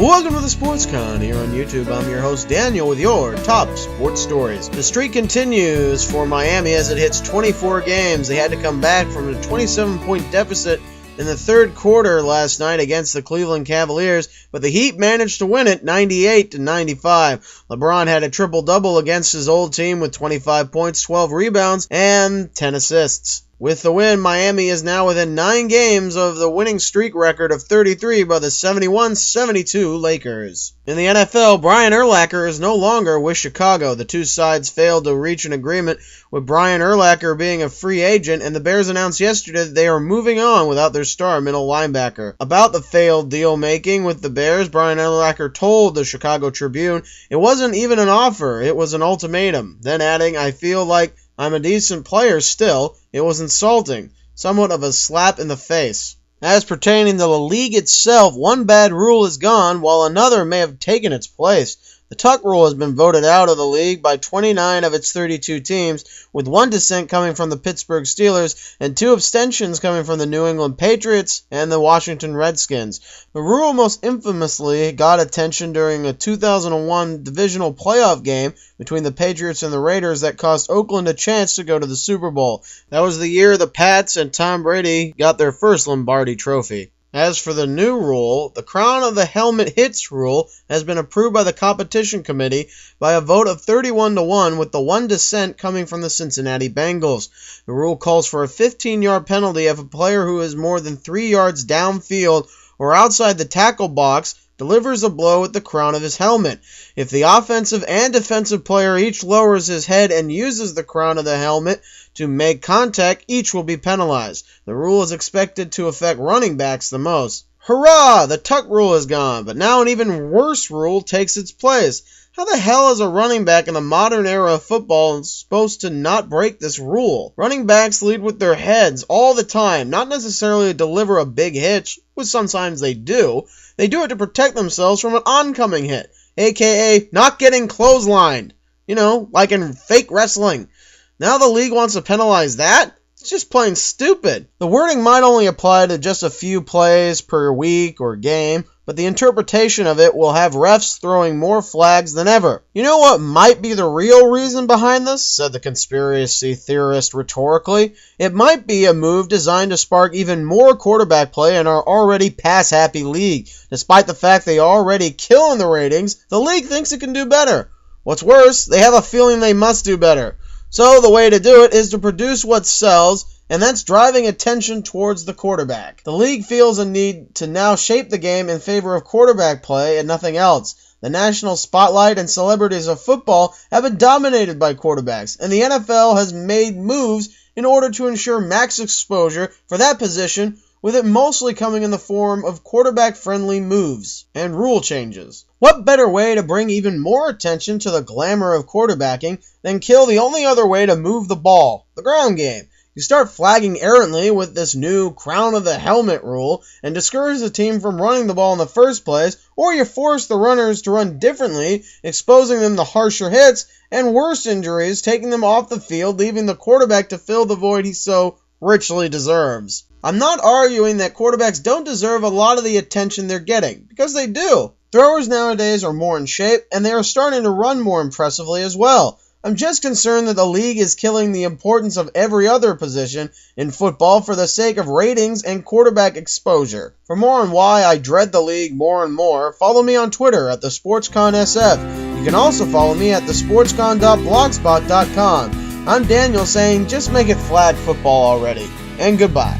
Welcome to the SportsCon here on YouTube. I'm your host Daniel with your top sports stories. The streak continues for Miami as it hits 24 games. They had to come back from a 27-point deficit in the third quarter last night against the Cleveland Cavaliers, but the Heat managed to win it 98-95. LeBron had a triple-double against his old team with 25 points, 12 rebounds, and 10 assists. With the win, Miami is now within 9 games of the winning streak record of 33 by the 71-72 Lakers. In the NFL, Brian Urlacher is no longer with Chicago. The two sides failed to reach an agreement, with Brian Urlacher being a free agent, and the Bears announced yesterday that they are moving on without their star middle linebacker. About the failed deal-making with the Bears, Brian Urlacher told the Chicago Tribune, "It wasn't even an offer, it was an ultimatum," then adding, "I feel like I'm a decent player still. It was insulting, somewhat of a slap in the face." As pertaining to the league itself, one bad rule is gone, while another may have taken its place. The tuck rule has been voted out of the league by 29 of its 32 teams, with one dissent coming from the Pittsburgh Steelers and 2 abstentions coming from the New England Patriots and the Washington Redskins. The rule most infamously got attention during a 2001 divisional playoff game between the Patriots and the Raiders that cost Oakland a chance to go to the Super Bowl. That was the year the Pats and Tom Brady got their first Lombardi trophy. As for the new rule, the crown of the helmet hits rule has been approved by the competition committee by a vote of 31-1, with the one dissent coming from the Cincinnati Bengals. The rule calls for a 15-yard penalty if a player who is more than 3 yards downfield or outside the tackle box delivers a blow at the crown of his helmet. If the offensive and defensive player each lowers his head and uses the crown of the helmet to make contact, each will be penalized. The rule is expected to affect running backs the most. Hurrah! The tuck rule is gone, but now an even worse rule takes its place. How the hell is a running back in the modern era of football supposed to not break this rule? Running backs lead with their heads all the time, not necessarily to deliver a big hit, which sometimes they do. They do it to protect themselves from an oncoming hit, aka not getting clotheslined. Like in fake wrestling. Now the league wants to penalize that? It's just plain stupid. The wording might only apply to just a few plays per week or game, but the interpretation of it will have refs throwing more flags than ever. You know what might be the real reason behind this? Said the conspiracy theorist rhetorically. It might be a move designed to spark even more quarterback play in our already pass-happy league. Despite the fact they are already killing the ratings, the league thinks it can do better. What's worse, they have a feeling they must do better. So the way to do it is to produce what sells, and that's driving attention towards the quarterback. The league feels a need to now shape the game in favor of quarterback play and nothing else. The national spotlight and celebrities of football have been dominated by quarterbacks, and the NFL has made moves in order to ensure max exposure for that position, with it mostly coming in the form of quarterback-friendly moves and rule changes. What better way to bring even more attention to the glamour of quarterbacking than kill the only other way to move the ball, the ground game? You start flagging errantly with this new crown of the helmet rule and discourage the team from running the ball in the first place, or you force the runners to run differently, exposing them to harsher hits and worse injuries, taking them off the field, leaving the quarterback to fill the void he so richly deserves. I'm not arguing that quarterbacks don't deserve a lot of the attention they're getting, because they do. Throwers nowadays are more in shape, and they are starting to run more impressively as well. I'm just concerned that the league is killing the importance of every other position in football for the sake of ratings and quarterback exposure. For more on why I dread the league more and more, follow me on Twitter at TheSportsConSF. You can also follow me at thesportscon.blogspot.com. I'm Daniel saying just make it flag football already, and goodbye.